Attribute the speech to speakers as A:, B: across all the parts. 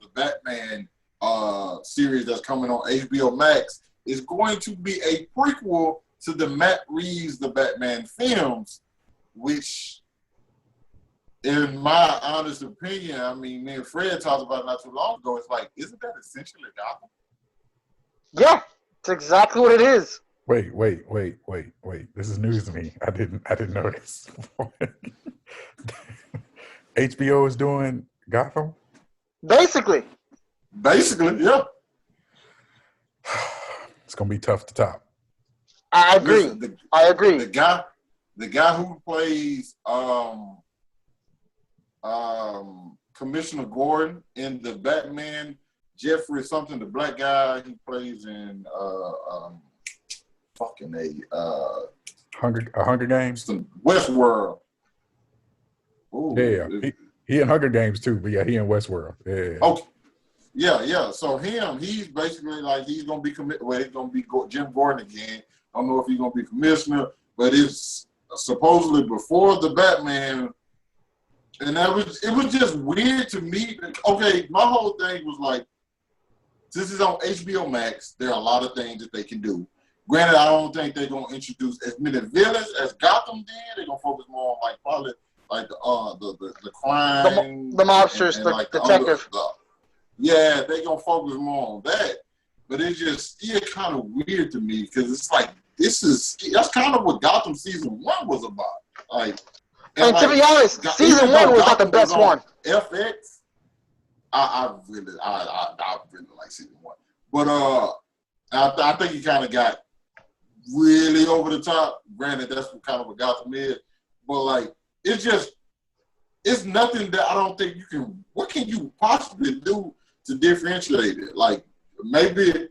A: the Batman series that's coming on HBOMAX is going to be a prequel to the Matt Reeves The Batman films, which, in my honest opinion, I mean, me and Fred talked about it not too long ago. It's like, isn't that essentially Gotham?
B: Yeah, it's exactly what it is.
C: Wait. This is news to me. I didn't know this. HBO is doing Gotham?
B: Basically,
A: yeah.
C: It's gonna be tough to top.
B: I agree.
A: Listen,
B: I agree.
A: The guy who plays Commissioner Gordon in the Batman, Jeffrey something, the black guy he plays in
C: Hunger Games?
A: Westworld. Ooh,
C: Yeah. He in Hunger Games too, but yeah, he in Westworld. Yeah.
A: Okay. Yeah. So he's basically like he's gonna be he's gonna be Jim Gordon again. I don't know if he's gonna be commissioner, but it's supposedly before the Batman, and it was just weird to me. Okay, my whole thing was like, this is on HBOMAX. There are a lot of things that they can do. Granted, I don't think they're gonna introduce as many villains as Gotham did. They're gonna focus more on probably the crime,
B: the mobsters,
A: and
B: the detective.
A: Yeah, they're gonna focus more on that. But it's just kind of weird to me because it's like that's kind of what Gotham season 1 was about. Like,
B: and to be honest, season 1 was not the best one.
A: FX, I really like season 1, but I think he kind of got really over the top. Granted, that's kind of what Gotham is, but like it's nothing that I don't think you can. What can you possibly do to differentiate it? Like maybe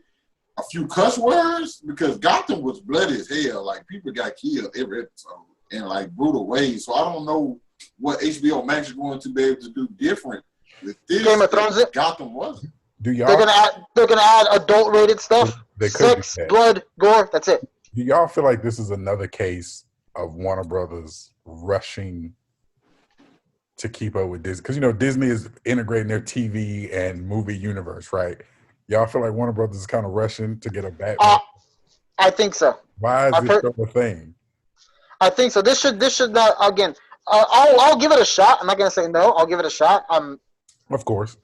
A: a few cuss words, because Gotham was bloody as hell. Like people got killed every episode in like brutal ways. So I don't know what HBO Max is going to be able to do different with this.
B: Game of Thrones.
A: Gotham wasn't.
C: Do y'all?
B: They're gonna add adult rated stuff.
C: They could
B: Sex, blood, gore. That's it.
C: Do y'all feel like this is another case of Warner Brothers rushing to keep up with Disney? Because Disney is integrating their TV and movie universe, right? Y'all feel like Warner Brothers is kind of rushing to get a Batman?
B: I think so.
C: Why is this still a thing?
B: I think so. This should not, again. I'll give it a shot. I'm not gonna say no. I'll give it a shot.
C: Of course.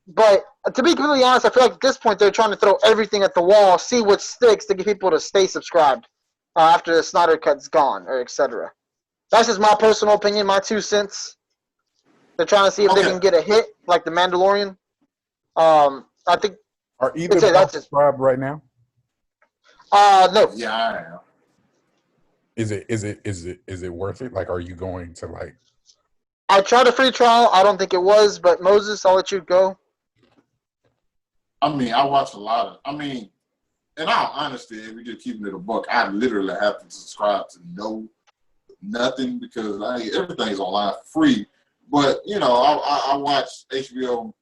B: But to be completely honest, I feel like at this point they're trying to throw everything at the wall, see what sticks to get people to stay subscribed after the Snyder Cut's gone, or etc. That's just my personal opinion, my 2 cents. They're trying to see if they can get a hit like The Mandalorian. I think.
C: Are either of them subscribed right now?
B: No.
A: Yeah, I am.
C: Is it worth it? Like, are you going to like?
B: I tried a free trial. I don't think it was, but Moses, I'll let you go.
A: I mean, I watch a lot of. I mean, in all honesty, if we just keeping it a buck, I literally have to subscribe to nothing because everything's online free. But I watch HBO.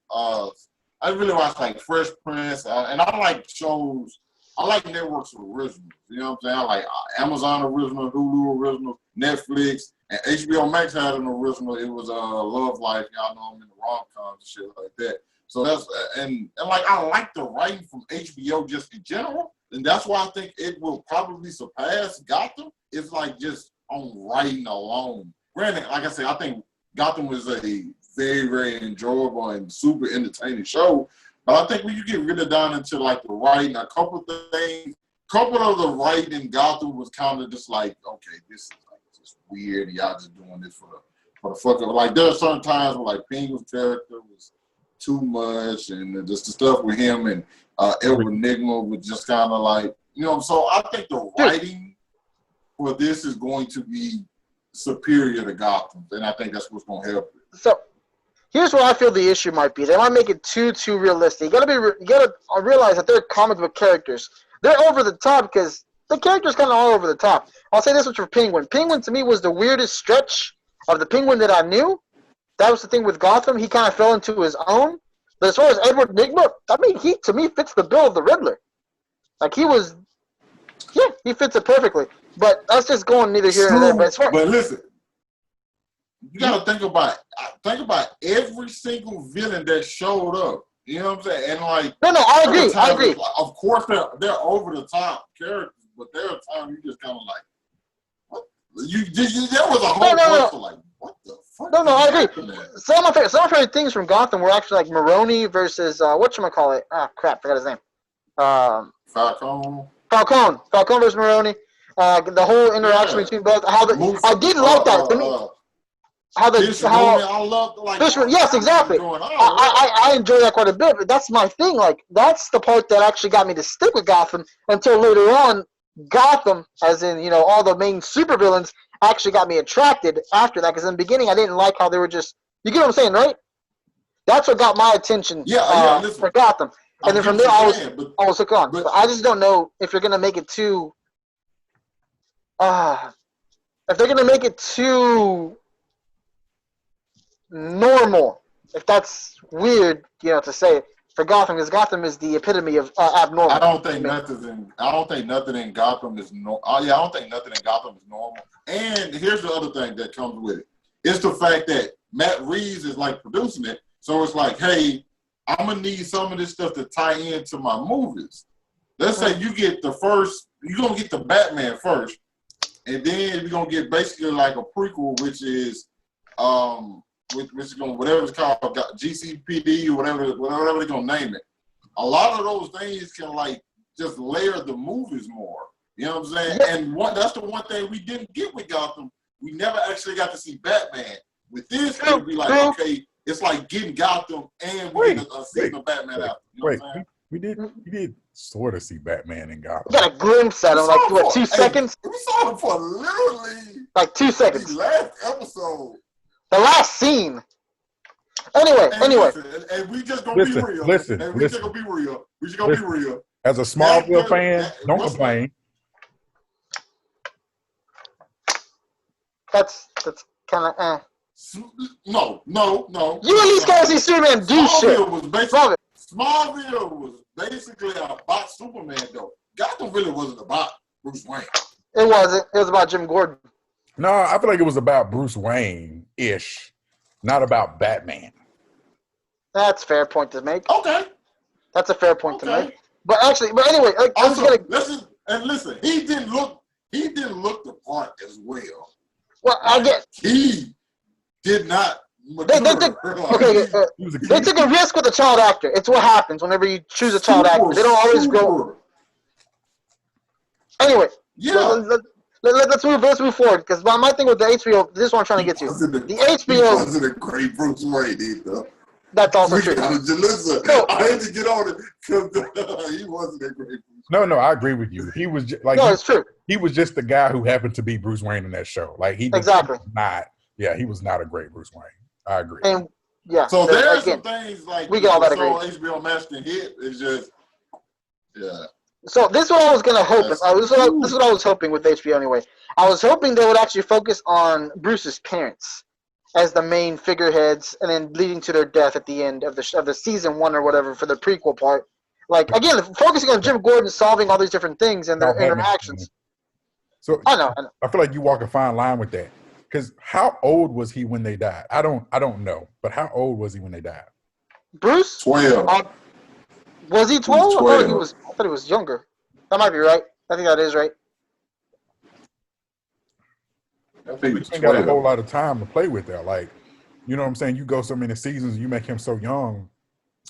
A: I really watch like Fresh Prince, and I like shows. I like networks originals. You know what I'm saying? I like Amazon original, Hulu original, Netflix, and HBO Max had an original. It was Love Life. Y'all know I'm in the rom-coms and shit like that. So that's and like I like the writing from HBO just in general, and that's why I think it will probably surpass Gotham. It's like just on writing alone. Granted, like I said, I think Gotham was a very, very enjoyable and super entertaining show. But I think when you get really down into like the writing, a couple of the writing in Gotham was kind of just like, okay, this is like just weird, and y'all just doing this for the fuck of it. Like there are certain times where like Penguin's character was too much, and just the stuff with him and Edward Nygma was just kind of like, So I think the writing for this is going to be superior to Gotham, and I think that's what's going to help it.
B: So here's where I feel the issue might be. They might make it too realistic. You gotta realize that they're comic book characters. They're over the top because the characters kind of are over the top. I'll say this much for Penguin. Penguin to me was the weirdest stretch of the Penguin that I knew. That was the thing with Gotham. He kind of fell into his own. But as far as Edward Nygma, I mean, he to me fits the bill of the Riddler. Like he fits it perfectly. But that's just going neither here nor there.
A: But listen, you gotta think about every single villain that showed up You know what I'm saying? And like,
B: no, I agree. I agree.
A: Like, of course, they're over the top characters, but there are times you just kind of like, what? There was a whole bunch of like, what the fuck?
B: No, I agree. Some of my favorite things from Gotham were actually like Maroni versus whatchamacallit. Ah, crap, forgot his name.
A: Falcone
B: versus Maroni. The whole interaction between both. I did like that. To me, I
A: love like
B: yes, exactly. I enjoy that quite a bit, but that's my thing. Like that's the part that actually got me to stick with Gotham until later on. Gotham, as in all the main supervillains, actually got me attracted after that. Because in the beginning, I didn't like how they were just. You get what I'm saying, right? That's what got my attention. For Gotham, and then from there, I was hooked on. But I just don't know if you're gonna make it too. If they're gonna make it too normal, if that's weird, to say for Gotham, because Gotham is the epitome of abnormal.
A: I don't think nothing in Gotham is normal. I don't think nothing in Gotham is normal. And here's the other thing that comes with it. It's the fact that Matt Reeves is like producing it. So it's like, hey, I'm gonna need some of this stuff to tie into my movies. Let's say you get you're gonna get the Batman first, and then you're gonna get basically like a prequel, which is which is going whatever it's called, GCPD or whatever they're gonna name it. A lot of those things can like just layer the movies more. You know what I'm saying? And that's the one thing we didn't get with Gotham. We never actually got to see Batman. With this, it would be like, okay, it's like getting Gotham and we get a season of Batman out. You know
C: we did sort of see Batman in Gotham.
B: We got a glimpse at him, like 2 seconds?
A: We saw him for literally
B: like 2 seconds.
A: The last episode.
B: The last scene. Anyway.
A: Listen, and we just gonna be real. We just gonna be real.
C: As a Smallville fan, don't complain.
B: That's kind of
A: No.
B: You at least gotta see Superman do shit.
A: Smallville was basically about Superman, though. Gotham really wasn't about Bruce Wayne.
B: It wasn't. It was about Jim Gordon.
C: No, I feel like it was about Bruce Wayne-ish, not about Batman.
B: That's a fair point to make.
A: Okay.
B: That's a fair point to make. But anyway, I'm just gonna
A: listen. He didn't look the part as well.
B: Well, I get.
A: He did not.
B: They took a risk with a child actor. It's what happens whenever you choose a child actor. They don't always grow. Anyway, let's move forward, because my thing with the HBO, this is what I'm trying to get to. The HBO
A: he wasn't a great Bruce Wayne either.
B: That's also true.
A: Listen, I had to get on it because he wasn't a great Bruce Wayne.
C: No, I agree with you. He was just, like,
B: it's true.
C: He was just the guy who happened to be Bruce Wayne in that show. Like he was he was not a great Bruce Wayne. I agree.
B: And
A: so there are some things like
B: we get all that agree.
A: HBOMAX can hit. It's just
B: So this is what I was gonna hope. This is what I was hoping with HBO anyway. I was hoping they would actually focus on Bruce's parents as the main figureheads, and then leading to their death at the end of the season 1 or whatever for the prequel part. Like again, focusing on Jim Gordon solving all these different things and their interactions.
C: So
B: I know.
C: I feel like you walk a fine line with that. Because how old was he when they died? I don't know. But how old was he when they died?
B: Bruce?
A: 12.
B: Was he 12? I thought he was younger. That might be right. I think that is right.
C: I think he ain't got a whole lot of time to play with there. Like, you know what I'm saying? You go so many seasons, you make him so young,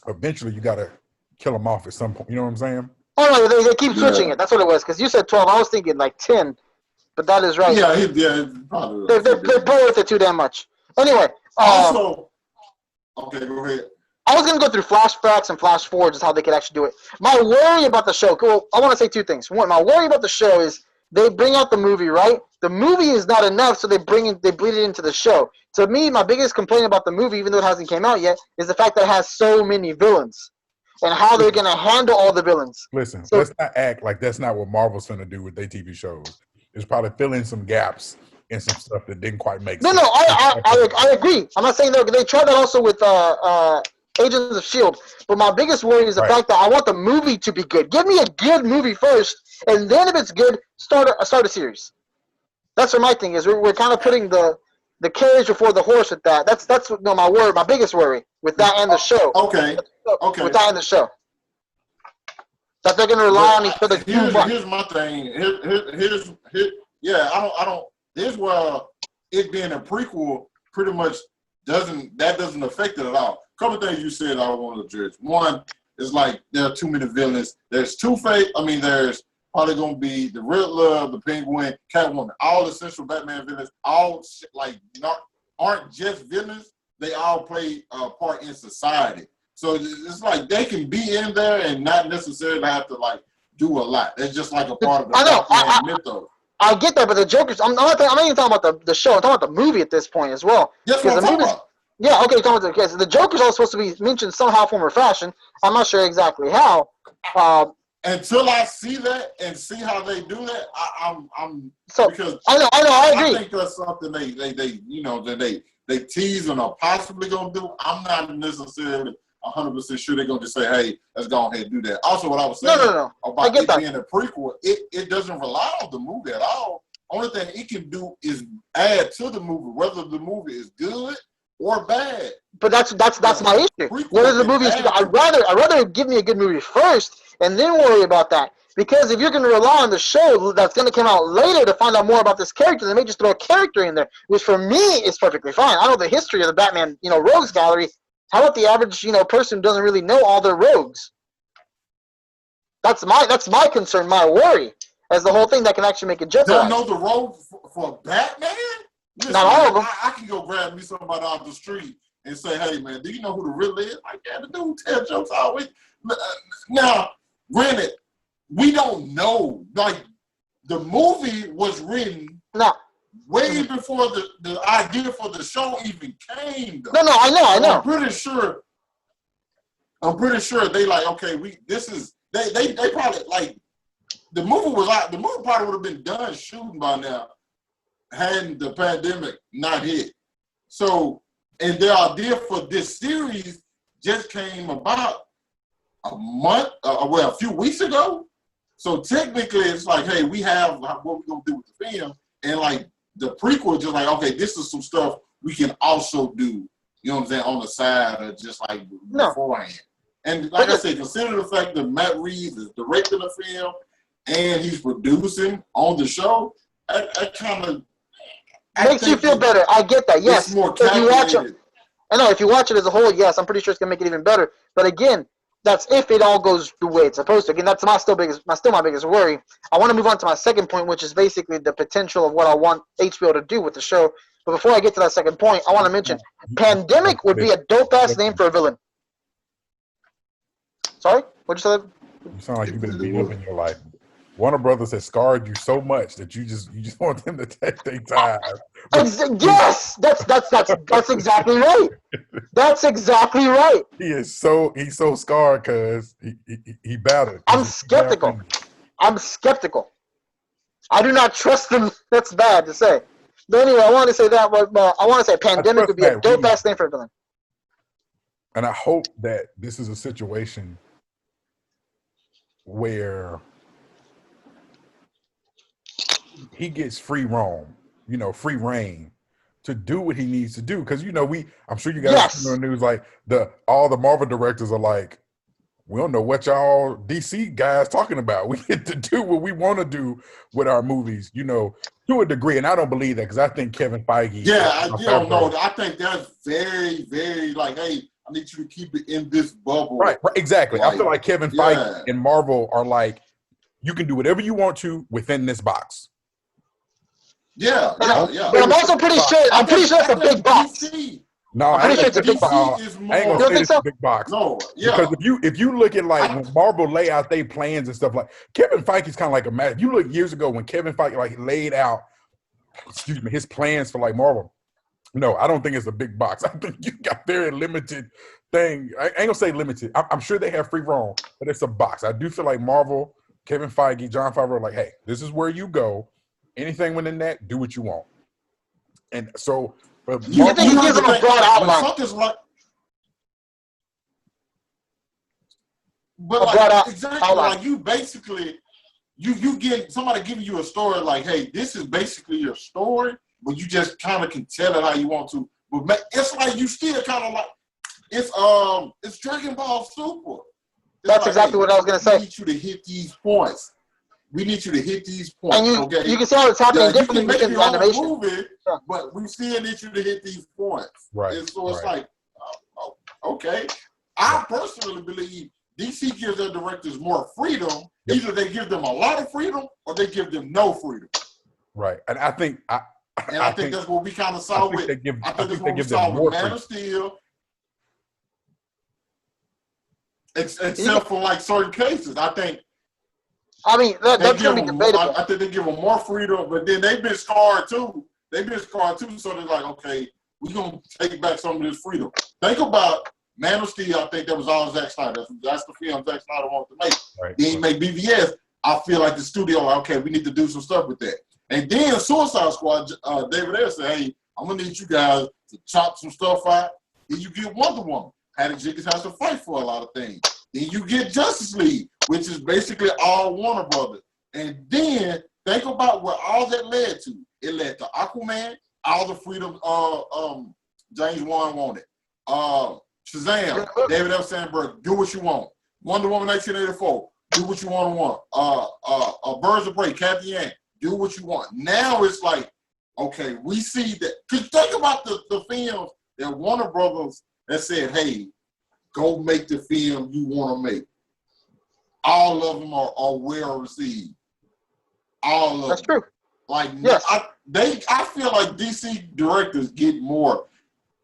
C: eventually you got to kill him off at some point. You know what I'm saying?
B: Oh, no, they keep switching it. That's what it was. Because you said 12. I was thinking like 10. But that is right.
A: Yeah, probably.
B: They're bored with it too damn much. Anyway.
A: Okay, go ahead.
B: I was going to go through flashbacks and flash forwards is how they could actually do it. My worry about the show, I want to say 2 things. One, my worry about the show is they bring out the movie, right? The movie is not enough, so they bleed it into the show. To me, my biggest complaint about the movie, even though it hasn't came out yet, is the fact that it has so many villains and how they're going to handle all the villains.
C: Listen, let's not act like that's not what Marvel's going to do with their TV shows. It's probably fill in some gaps and some stuff that didn't quite make sense.
B: No, I agree. I'm not saying they tried that also with Agents of S.H.I.E.L.D., but my biggest worry is the fact that I want the movie to be good. Give me a good movie first, and then if it's good, start a series. That's what my thing is. We're kind of putting the carriage before the horse with that. That's my biggest worry with that and the show.
A: Okay. Okay.
B: without the show. That they're gonna rely on each other too much.
A: Here's my thing. I don't. Here's where it being a prequel pretty much doesn't affect it at all. A couple of things you said I want to address. One is like there are too many villains. There's Two-Face. I mean, there's probably gonna be the Riddler, the Penguin, Catwoman, all the central Batman villains. All aren't just villains. They all play a part in society. So it's like they can be in there and not necessarily have to like do a lot. It's just like a part of the Batman mythos.
B: I get that, but the Joker's. I'm not even talking about the show. I'm talking about the movie at this point as well.
A: That's what I'm talking about.
B: Yeah, okay, talking about the Joker's also supposed to be mentioned somehow, form, or fashion. I'm not sure exactly how.
A: Until I see that and see how they do that, I'm
B: so
A: because
B: I know, I agree.
A: I think that's something they tease and are possibly gonna do. I'm not necessarily 100% sure they're gonna just say, "Hey, let's go ahead and do that." Also, what I was saying about it being a prequel, it doesn't rely on the movie at all. Only thing it can do is add to the movie, whether the movie is good or bad.
B: But that's my issue. Whether the movie is good, I'd rather give me a good movie first and then worry about that. Because if you're going to rely on the show that's going to come out later to find out more about this character, they may just throw a character in there, which for me is perfectly fine. I know the history of the Batman, rogues gallery. How about the average, person who doesn't really know all their rogues? That's my concern, my worry, as the whole thing that can actually make it jeopardize.
A: Don't know the rogues for Batman? Listen,
B: not all of them.
A: I can go grab me somebody off the street and say, "Hey, man, do you know who the Riddler is?" Like, yeah, the dude who tells jokes always. Now, granted, we don't know. Like, the movie was written way before the idea for the show even came. Though.
B: No, I know.
A: I'm pretty sure they like, okay, they probably like the movie probably would have been done shooting by now hadn't the pandemic not hit. So, and the idea for this series just came about a few weeks ago. So technically, it's like, hey, we have what we're gonna do with the film, and like the prequel, just like, okay, this is some stuff we can also do. You know what I'm saying, on the side, or just like beforehand. And like I said, consider the fact that Matt Reeves is directing the film and he's producing on the show. I kind of
B: makes you feel better. I get that. Yes,
A: it's more calculated.
B: If you watch it as a whole, yes, I'm pretty sure it's gonna make it even better. But again, that's if it all goes the way it's supposed to. Again, that's my biggest worry. I want to move on to my second point, which is basically the potential of what I want HBO to do with the show. But before I get to that second point, I want to mention Pandemic would be a dope-ass name for a villain. Sorry? What'd you say?
C: You sound like you've been beat up in your life. Warner Brothers has scarred you so much that you just want them to take their time.
B: Yes, that's exactly right. That's exactly right.
C: He's so scarred because he battled.
B: I'm skeptical. I do not trust them. That's bad to say. But anyway, I want to say that. I want to say Pandemic would be a dope ass name for a villain.
C: And I hope that this is a situation where he gets free reign to do what he needs to do. Because I'm sure you guys see on the news, like all the Marvel directors are like, we don't know what y'all DC guys talking about. We get to do what we want to do with our movies, to a degree. And I don't believe that because I think Kevin Feige.
A: Yeah, I don't know. I think that's very, very like, hey, I need you to keep it in this bubble.
C: Right, exactly. Like, I feel like Kevin Feige and Marvel are like, you can do whatever you want to within this box.
A: Yeah.
B: But I'm also pretty sure. I'm pretty sure it's a big box.
C: No,
B: I'm pretty sure it's a big box.
C: I ain't gonna say it's a big box.
A: No, yeah.
C: Because if you look at like when Marvel lay out their plans and stuff, like Kevin Feige's kind of like a man. If you look years ago when Kevin Feige like laid out, his plans for like Marvel. No, I don't think it's a big box. I think you got very limited thing. I ain't gonna say limited. I'm sure they have free roam, but it's a box. I do feel like Marvel, Kevin Feige, Jon Favreau are like, hey, this is where you go. Anything within that, do what you want. And so,
B: you think he gives them a broad outline?
A: Exactly. Like you basically, you get somebody giving you a story like, hey, this is basically your story, but you just kind of can tell it how you want to. But it's like you still kind of like, It's Dragon Ball Super.
B: That's exactly what I was gonna say.
A: We need you to hit these points. We need you to hit these points.
B: And
A: okay?
B: You can see how it's happening differently
A: you can make
B: within
A: your
B: the
A: own
B: animation.
A: movie,
B: Yeah.
A: but we still need you to hit these points.
C: Right.
A: And so it's like, okay. I personally believe DC gives their directors more freedom. Yep. Either they give them a lot of freedom or they give them no freedom.
C: Right. And I think
A: I think that's what we kind of saw with. I think that's what we saw with Man of Steel. Except for like certain cases, I think.
B: I mean, that's going to be debatable.
A: I think they give them more freedom, but then they've been scarred too. So they're like, okay, we're going to take back some of this freedom. Think about Man of Steel. I think that was all Zack Snyder. That's the film Zack Snyder wanted to make.
C: Right.
A: Then he made BVS. I feel like the studio, okay, we need to do some stuff with that. And then Suicide Squad, David Ayer said, hey, I'm going to need you guys to chop some stuff out. Then you get Wonder Woman. Patty Jenkins has to fight for a lot of things. Then you get Justice League, which is basically all Warner Brothers. And then think about what all that led to. It led to Aquaman, all the freedom James Wan wanted. Shazam, David F. Sandberg, do what you want. Wonder Woman 1984, do what you want. Birds of Prey, Cathy Yan, do what you want. Now it's like, okay, we see that. Because think about the films that Warner Brothers that said, hey, go make the film you want to make. All of them are well received. All of them.
B: That's true.
A: Like,
B: yes.
A: I feel like DC directors get more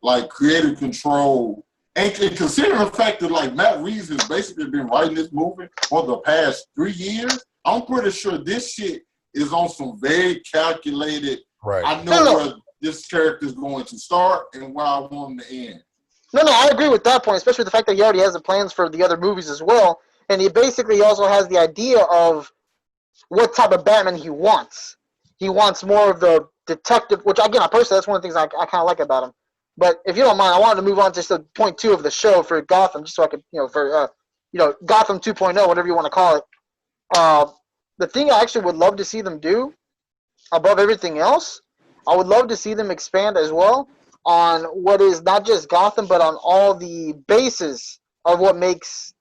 A: like creative control. And considering the fact that like Matt Reeves has basically been writing this movie for the past 3 years, I'm pretty sure this shit is on some very calculated.
C: Right.
A: I know where this character is going to start and where I want him to end.
B: No, I agree with that point, especially the fact that he already has the plans for the other movies as well. And he basically also has the idea of what type of Batman he wants. He wants more of the detective, which, again, personally, that's one of the things I kind of like about him. But if you don't mind, I wanted to move on to just point 2 of the show for Gotham, just so I could, Gotham 2.0, whatever you want to call it. The thing I actually would love to see them do, above everything else, I would love to see them expand as well on what is not just Gotham, but on all the bases of what makes.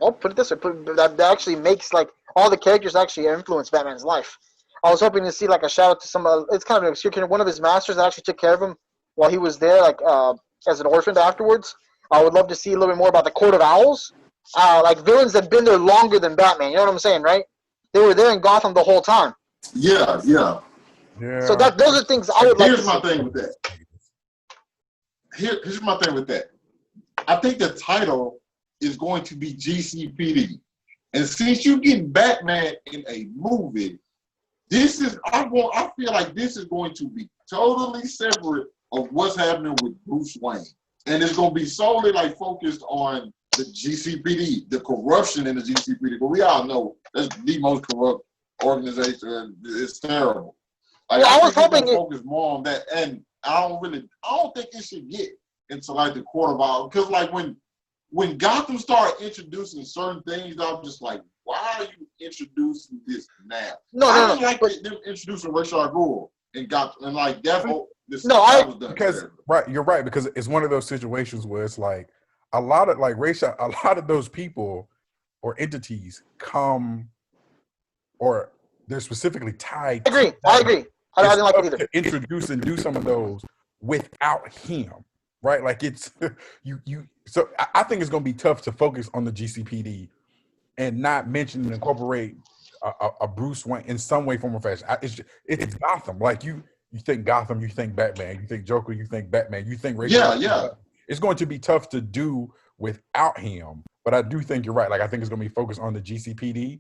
B: I'll put it this way: that actually makes like all the characters actually influence Batman's life. I was hoping to see like a shout out to some. It's kind of an obscure character. One of his masters that actually took care of him while he was there, like as an orphan afterwards. I would love to see a little bit more about the Court of Owls, like villains that've been there longer than Batman. You know what I'm saying, right? They were there in Gotham the whole time.
A: Yeah.
B: So those are things I would like to see.
A: Here's my thing with that. Here's my thing with that. I think the title is going to be GCPD. And since you're getting Batman in a movie, I feel like this is going to be totally separate of what's happening with Bruce Wayne. And it's going to be solely like focused on the GCPD, the corruption in the GCPD. But we all know that's the most corrupt organization. It's terrible. Like, I was hoping to focus more on that, and I don't think it should get into like the Court of Owls, because like when Gotham started introducing certain things, I'm just like, why are you introducing this now? I don't like them introducing Rashad Ghul and Gotham, and like that whole this.
C: You're right, because it's one of those situations where it's like a lot of those people or entities come, or they're specifically tied.
B: I agree. I didn't like it either.
C: To introduce and do some of those without him, right? Like it's you. So I think it's going to be tough to focus on the GCPD and not mention and incorporate a Bruce Wayne in some way, form, or fashion. It's Gotham. Like you think Gotham, you think Batman, you think Joker, you think Batman, you think
A: Yeah.
C: It's going to be tough to do without him, but I do think you're right. Like I think it's going to be focused on the GCPD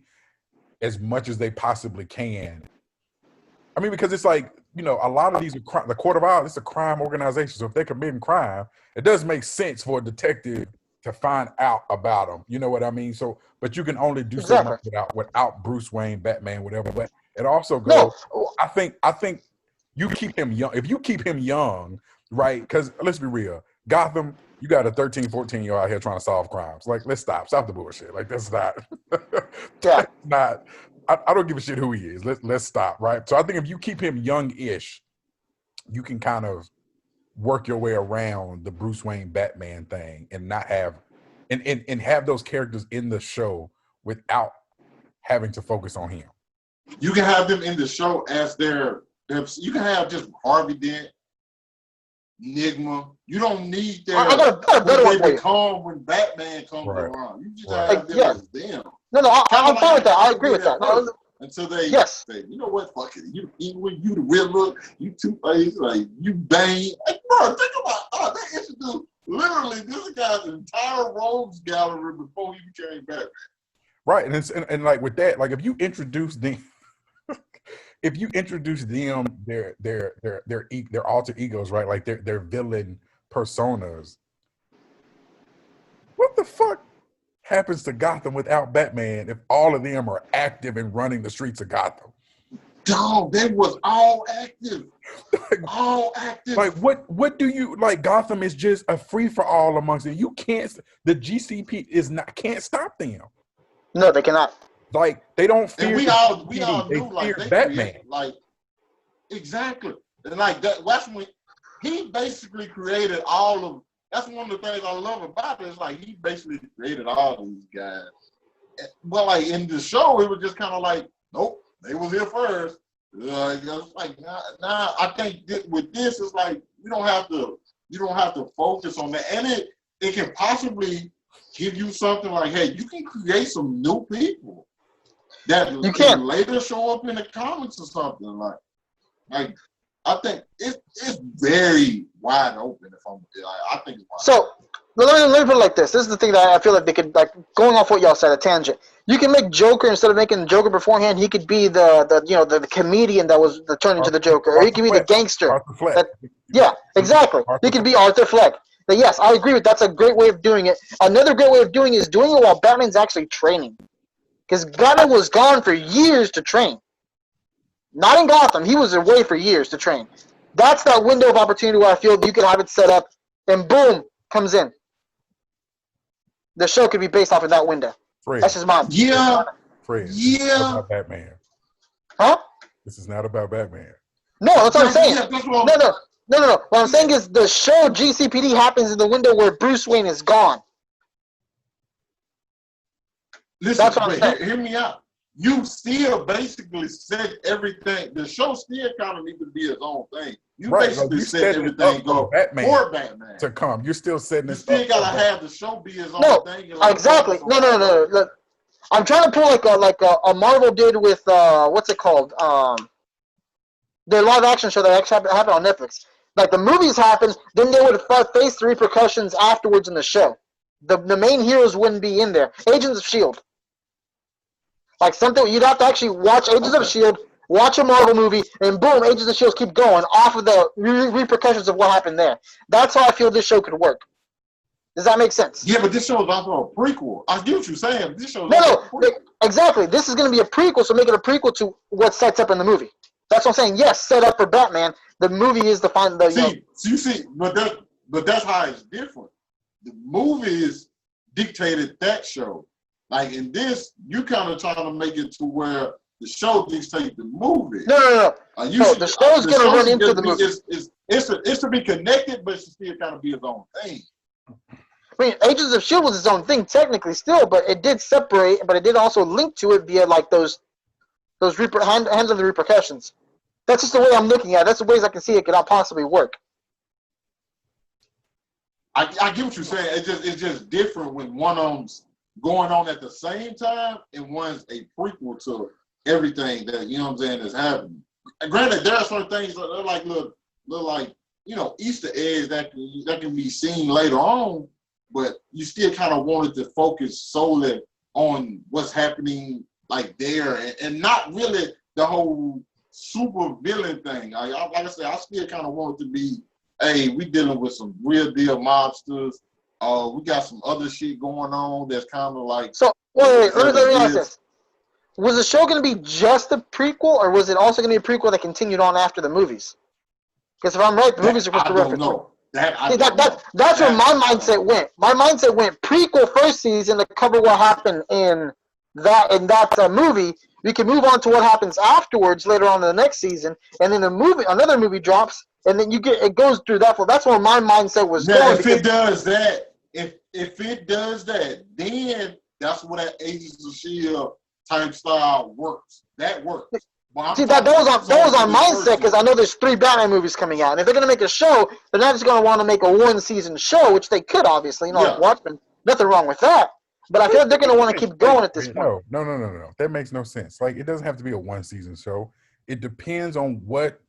C: as much as they possibly can. I mean, because it's like, a lot of these, the Court of Owls, it's a crime organization. So if they're committing crime, it does make sense for a detective to find out about them. You know what I mean? So, but you can only do so much without Bruce Wayne, Batman, whatever. But it also goes, I think you keep him young. If you keep him young, right? Because let's be real, Gotham, you got a 13, 14-year-old out here trying to solve crimes. Like, let's stop the bullshit. Like, that's not, that's not. I don't give a shit who he is. Let's stop, right? So I think if you keep him young-ish, you can kind of work your way around the Bruce Wayne Batman thing and not have and have those characters in the show without having to focus on him.
A: You can have them in the show as you can have just Harvey Dent, Enigma. You don't need their
B: I got a better one for you.
A: become when Batman comes around. You just have them as them.
B: No, I'm fine with that. I agree with that.
A: Until they say, you know what, fuck it. You the Riddler, you Two-Face, like you Bane. Like, bro, think about they introduced literally this guy's entire rogues gallery before he became Batman.
C: Right, and like with that, like if you introduce them, their alter egos, right? Like their villain personas. What the fuck happens to Gotham without Batman if all of them are active and running the streets of Gotham?
A: Dog, they was all active. All active.
C: Like what do you like? Gotham is just a free for all amongst them. You can't. The GCP can't stop them.
B: No, they cannot.
C: Like they don't fear.
A: And we all knew like they
C: Batman.
A: Like exactly. And like that's when he basically created all of. That's one of the things I love about it. It's like he basically created all of these guys. But like in the show, it was just kind of like, nope, they was here first. It's like nah. I think with this, it's like you don't have to focus on that, and it can possibly give you something like, hey, you can create some new people that you can later show up in the comics or something like. I think it's very wide open. I think it's wide
B: so,
A: open.
B: Let me put it like this. This is the thing that I feel like they could, like, going off what y'all said, a tangent. You can make Joker, instead of making Joker beforehand, he could be the comedian that was turned into the Joker, or he could be the gangster. Yeah, exactly. He could be Arthur Fleck. But yes, I agree with that's a great way of doing it. Another great way of doing it is doing it while Batman's actually training, because Batman was gone for years to train. Not in Gotham. He was away for years to train. That's that window of opportunity where I feel you could have it set up, and boom, comes in. The show could be based off of that window.
C: Fred.
B: That's just mine.
A: Yeah.
C: Fred.
A: Yeah.
C: About Batman.
B: Huh?
C: This is not about Batman.
B: No, that's what I'm saying.
A: Yeah,
B: No. What I'm saying is the show GCPD happens in the window where Bruce Wayne is gone.
A: Listen,
B: that's what I'm saying.
A: Hear me out. You still basically said everything. The show still kind of needs to be its own thing. You basically said everything go for Batman
C: to come. You're still setting this.
A: You still gotta have the show be its own thing.
B: Exactly. No. Look, I'm trying to pull like a Marvel did with what's it called? The live action show that actually happened on Netflix. Like the movies happened, then they would face the repercussions afterwards in the show. The main heroes wouldn't be in there. Agents of S.H.I.E.L.D. Like something you'd have to actually watch Agents of S.H.I.E.L.D., watch a Marvel movie, and boom, Agents of S.H.I.E.L.D. keep going off of the repercussions of what happened there. That's how I feel this show could work. Does that make sense?
A: Yeah, but this show is also a prequel. I get what you're saying. This show
B: is exactly. This is going to be a prequel, so make it a prequel to what sets up in the movie. That's what I'm saying. Yes, set up for Batman. The movie is the final.
A: You see, but that's how it's different. The movies dictated that show. Like in this, you kind of trying to make it to where the show dictates the movie.
B: No. The show's going to run into the movie.
A: It's to be connected, but it's still kind of be its own thing.
B: I mean, Agents of S.H.I.E.L.D. was its own thing technically still, but it did separate, but it did also link to it via like those hands of the repercussions. That's just the way I'm looking at it. That's the ways I can see it could not possibly work.
A: I get what you're saying. It's just different when one of them's going on at the same time and one's a prequel to everything that, you know what I'm saying, is happening. And granted, there are certain things that are like little like, you know, Easter eggs that can be seen later on, but you still kind of wanted to focus solely on what's happening like there and not really the whole super villain thing. Like I said, I still kind of want it to be, hey, we dealing with some real deal mobsters. We got some other shit going on that's kind of like. So
B: wait, let me ask this: was the show going to be just a prequel, or was it also going to be a prequel that continued on after the movies? Because if I'm right, the movies are supposed to reference. That's where my mindset went. My mindset went prequel first season to cover what happened in that movie. We can move on to what happens afterwards later on in the next season, and then another movie drops and then it goes through that. That's where my mindset was going.
A: If it does that, if it does that, then that's what that Agents of Shield type style works. That works.
B: See, that was on mindset because I know there's 3 Batman movies coming out, and if they're gonna make a show, they're not just gonna want to make a 1-season show, which they could obviously, like Watchmen. Nothing wrong with that. But I feel like they're gonna want to keep going at this point.
C: No. That makes no sense. Like, it doesn't have to be a 1-season show. It depends on what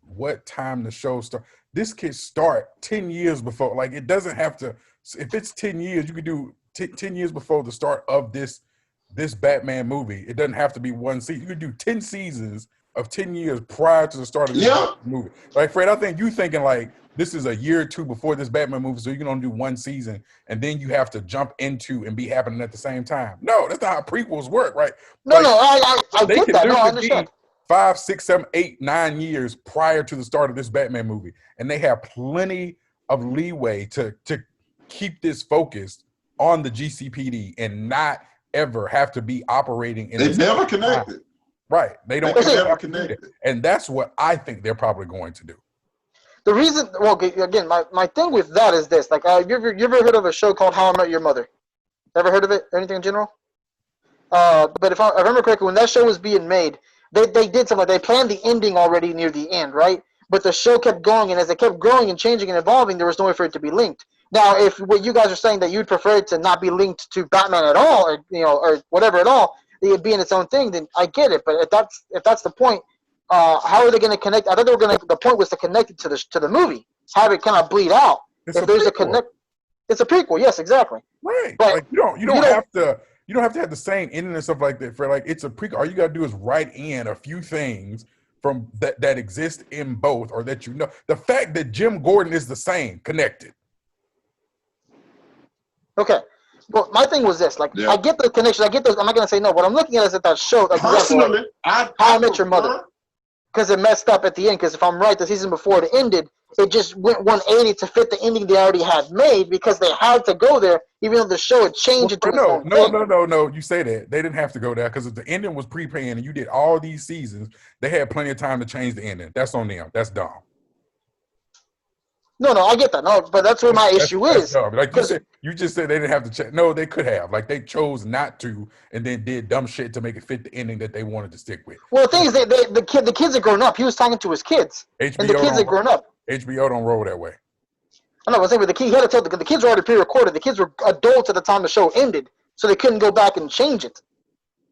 C: time the show starts. This could start 10 years before. Like, it doesn't have to. If it's 10 years, you could do 10 years before the start of this Batman movie. It doesn't have to be 1 season. You could do 10 seasons of 10 years prior to the start of this movie. Like, Fred, I think you thinking like this is a year or 2 before this Batman movie, so you can only do 1 season, and then you have to jump into and be happening at the same time. No, that's not how prequels work, right?
B: No, I get that. No, I understand.
C: 5, 6, 7, 8, 9 years prior to the start of this Batman movie, and they have plenty of leeway to keep this focused on the GCPD and not ever have to be operating in.
A: They never connected.
C: Right. They don't
A: never connect.
C: And that's what I think they're probably going to do.
B: The reason, well, again, my thing with that is this. Like, you ever heard of a show called How I Met Your Mother? Ever heard of it? Anything in general? But if I remember correctly, when that show was being made, they did something. They planned the ending already near the end, right? But the show kept going, and as it kept growing and changing and evolving, there was no way for it to be linked. Now, if what you guys are saying that you'd prefer it to not be linked to Batman at all, or whatever at all, it be in its own thing, then I get it. But if that's the point, how are they going to connect? I thought they were going to. The point was to connect it to the movie, have it kind of bleed out. It's a prequel. Yes, exactly.
C: Right. But like, you don't have to have the same ending and stuff like that. For like, it's a prequel. All you got to do is write in a few things from that exist in both, or that the fact that Jim Gordon is the same connected.
B: Okay. Well, my thing was this. Like, I get the connection. I get those. I'm not going to say no. What I'm looking at is that show. Like,
A: personally,
B: How I Met Your Mother. Because it messed up at the end. Because if I'm right, the season before it ended, it just went 180 to fit the ending they already had made because they had to go there, even though the show had changed into its own thing.
C: No. You say that. They didn't have to go there because if the ending was pre-planned and you did all these seasons, they had plenty of time to change the ending. That's on them. That's dumb.
B: No, I get that. No, but that's where my issue is.
C: Like you just said they didn't have to check. No, they could have. Like, they chose not to, and then did dumb shit to make it fit the ending that they wanted to stick with.
B: Well, the thing is, the kids had grown up. He was talking to his kids, and the kids had grown up.
C: HBO don't roll that way.
B: I know. I was saying, but he had to tell the kids were already pre-recorded. The kids were adults at the time the show ended, so they couldn't go back and change it.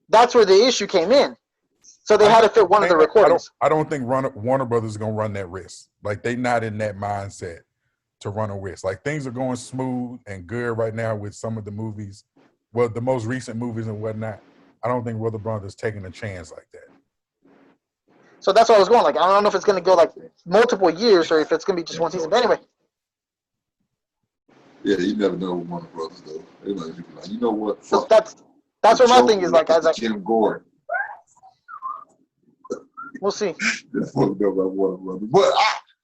B: That's where the issue came in. So they had to fit one of the recordings.
C: I don't think Warner Brothers is going to run that risk. Like, they not in that mindset to run a risk. Like, things are going smooth and good right now with some of the movies. Well, the most recent movies and whatnot. I don't think Warner Brothers taking a chance like that.
B: So that's what I was going. Like, I don't know if it's going to go like multiple years or if it's going to be just 1 season. But anyway.
A: Yeah, you never know with Warner Brothers though. They might be like, you know what?
B: So that's what my thing is. Like, I was like,
A: Jim Gordon.
B: We'll see.
A: That's what we know about Warner Brothers. But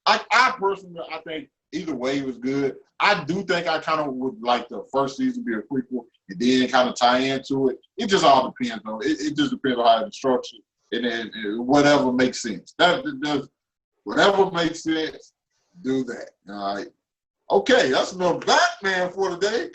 A: I personally, I think either way was good. I do think I kind of would like the first season be a prequel and then kind of tie into it. It just all depends on it. It just depends on how it's structured and then whatever makes sense. Whatever makes sense, do that. All right. Okay, that's enough Batman for today.